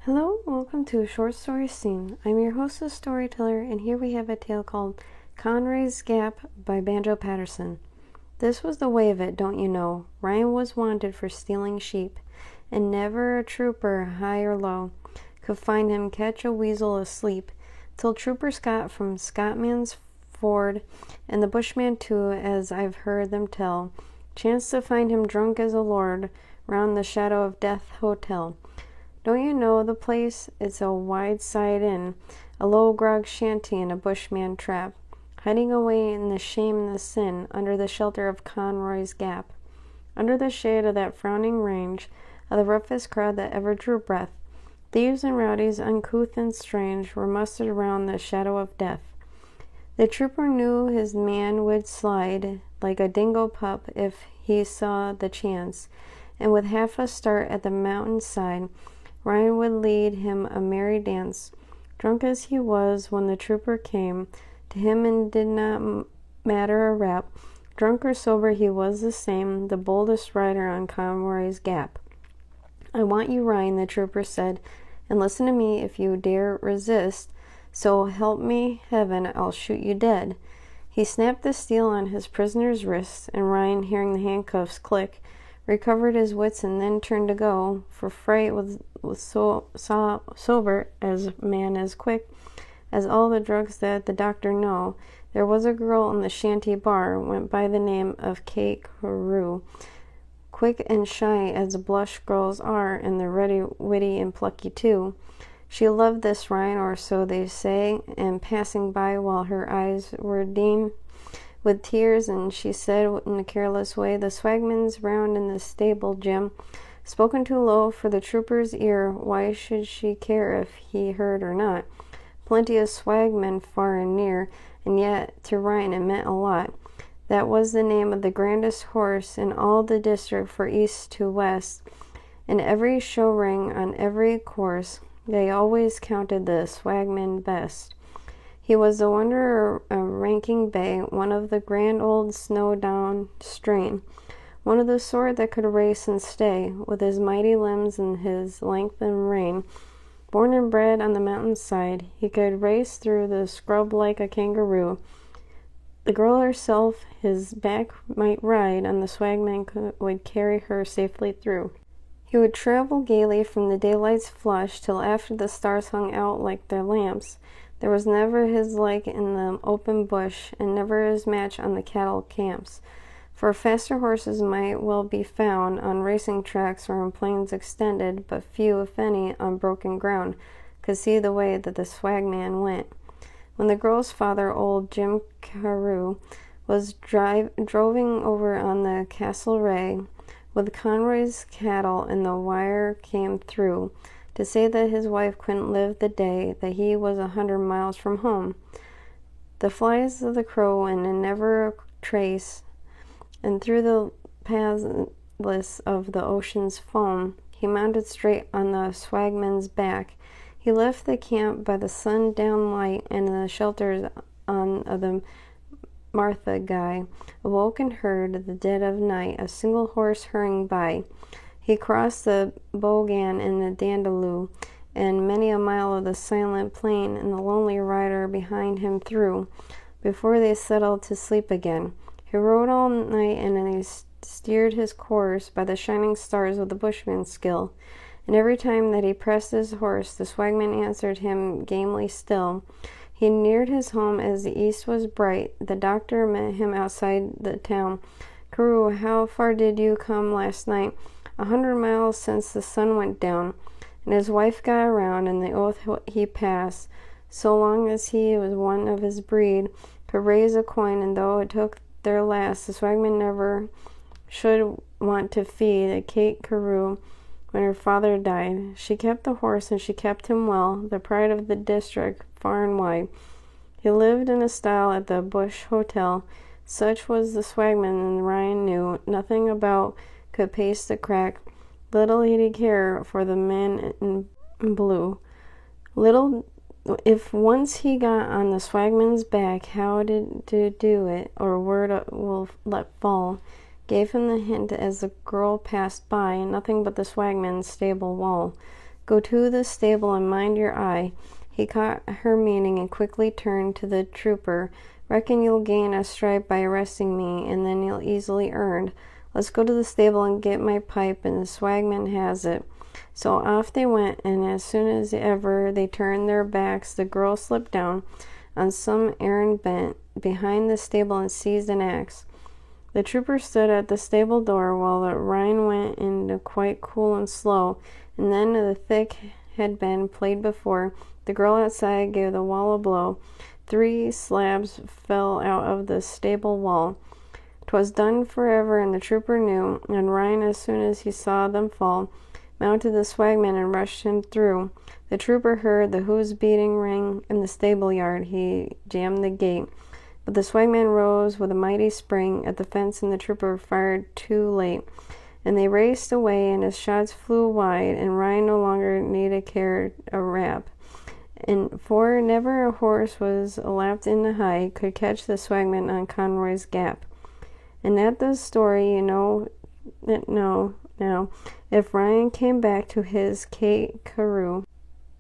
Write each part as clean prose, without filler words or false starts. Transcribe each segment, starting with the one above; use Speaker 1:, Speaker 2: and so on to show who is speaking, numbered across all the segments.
Speaker 1: Hello, welcome to Short Story Scene. I'm your host and storyteller, and here we have a tale called Conroy's Gap by Banjo Patterson. This was the way of it, don't you know? Ryan was wanted for stealing sheep, and never a trooper, high or low, could find him catch a weasel asleep, till Trooper Scott from Scotman's Ford, and the Bushman too, as I've heard them tell, chanced to find him drunk as a lord, round the Shadow of Death Hotel. Don't you know the place? It's a wide-side inn, a low grog shanty and a bushman trap, hiding away in the shame and the sin, under the shelter of Conroy's Gap. Under the shade of that frowning range, of the roughest crowd that ever drew breath, thieves and rowdies, uncouth and strange, were mustered around the shadow of death. The trooper knew his man would slide like a dingo pup if he saw the chance, and with half a start at the mountain side, Ryan would lead him a merry dance. Drunk as he was when the trooper came to him, and did not matter a rap. Drunk or sober, he was the same, the boldest rider on Conroy's Gap. "I want you, Ryan," the trooper said, "and listen to me if you dare resist. So help me heaven, I'll shoot you dead." He snapped the steel on his prisoner's wrist, and Ryan, hearing the handcuffs click, recovered his wits and then turned to go, for fright was so sober as man as quick as all the drugs that the doctor know. There was a girl in the shanty bar, went by the name of Kate Carew, quick and shy as blush girls are, and the ready, witty, and plucky too. She loved this Ryan, or so they say, and passing by while her eyes were dim with tears, and she said in a careless way, "The swagman's round in the stable, Jim." Spoken too low for the trooper's ear, why should she care if he heard or not? Plenty of swagmen far and near, and yet to Ryan it meant a lot. That was the name of the grandest horse in all the district, for east to west. In every show ring, on every course, they always counted the swagman best. He was the wonder of Ranking Bay, one of the grand old snow-down strain, one of the sort that could race and stay, with his mighty limbs and his length and rein. Born and bred on the mountain side, he could race through the scrub like a kangaroo. The girl herself his back might ride, and the swagman would carry her safely through. He would travel gaily from the daylight's flush till after the stars hung out like their lamps. There was never his like in the open bush, and never his match on the cattle camps. For faster horses might well be found on racing tracks or on plains extended, but few, if any, on broken ground, could see the way that the swagman went. When the girl's father, old Jim Carew, was droving over on the Castlereagh with Conroy's cattle, and the wire came through to say that his wife couldn't live the day that he was 100 miles from home. The flies of the crow and never a trace, and through the pathless of the ocean's foam, he mounted straight on the swagman's back. He left the camp by the sundown light, and the shelters on the Martha Guy, awoke and heard the dead of night a single horse hurrying by. He crossed the Bogan and the Dandaloo, and many a mile of the silent plain, and the lonely rider behind him through, before they settled to sleep again. He rode all night, and he steered his course by the shining stars of the bushman's skill, and every time that he pressed his horse, the swagman answered him gamely still. He neared his home as the east was bright. The doctor met him outside the town. "Carew, how far did you come last night?" 100 miles since the sun went down." And his wife got around, and the oath he passed, so long as he was one of his breed, could raise a coin, and though it took their last, the swagman never should want to feed Kate Carew when her father died. She kept the horse, and she kept him well, the pride of the district far and wide. He lived in a style at the Bush Hotel. Such was the swagman, and Ryan knew nothing about could paste the crack. Little did he care for the men in blue. Little if once he got on the swagman's back, how to do it, or word will let fall, gave him the hint as the girl passed by, nothing but the swagman's stable wall Go to the stable and mind your eye." He caught her meaning and quickly turned to the trooper. "Reckon you'll gain a stripe by arresting me, and then you'll easily earned. Let's go to the stable and get my pipe, and the swagman has it." So off they went, and as soon as ever they turned their backs, the girl slipped down on some errand bent behind the stable and seized an axe. The trooper stood at the stable door while the Rhine went into quite cool and slow, and then the thick had been played before. The girl outside gave the wall a blow. 3 slabs fell out of the stable wall. 'Twas done forever, and the trooper knew, and Rhine, as soon as he saw them fall, mounted the swagman and rushed him through. The trooper heard the hoofs beating ring in the stable yard. He jammed the gate, but the swagman rose with a mighty spring at the fence, and the trooper fired too late, and they raced away, and his shots flew wide, and Rhine no longer needed care a rap. And for never a horse was lapped in the high could catch the swagman on Conroy's Gap. And at the story, you know that now, if Ryan came back to his Kate Carew.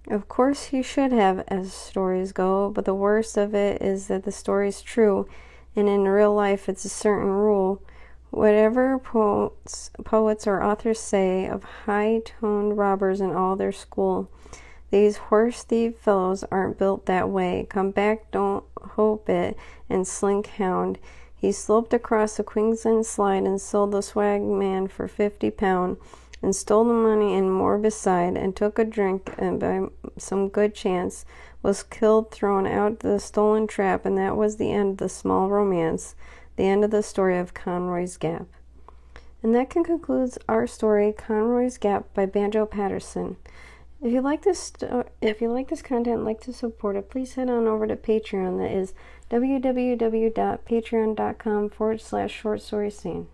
Speaker 1: Of course he should have, as stories go, but the worst of it is that the story's true, and in real life it's a certain rule. Whatever poets or authors say of high-toned robbers and all their school, these horse-thief fellows aren't built that way. Come back, don't hope it, and slink hound. He sloped across the Queensland slide and sold the swagman for £50, and stole the money and more beside, and took a drink, and by some good chance was killed, thrown out the stolen trap, and that was the end of the small romance, the end of the story of Conroy's Gap. And that concludes our story, Conroy's Gap by Banjo Paterson. If you like this content and like to support it, please head on over to Patreon. That is www.patreon.com/shortstoryscene.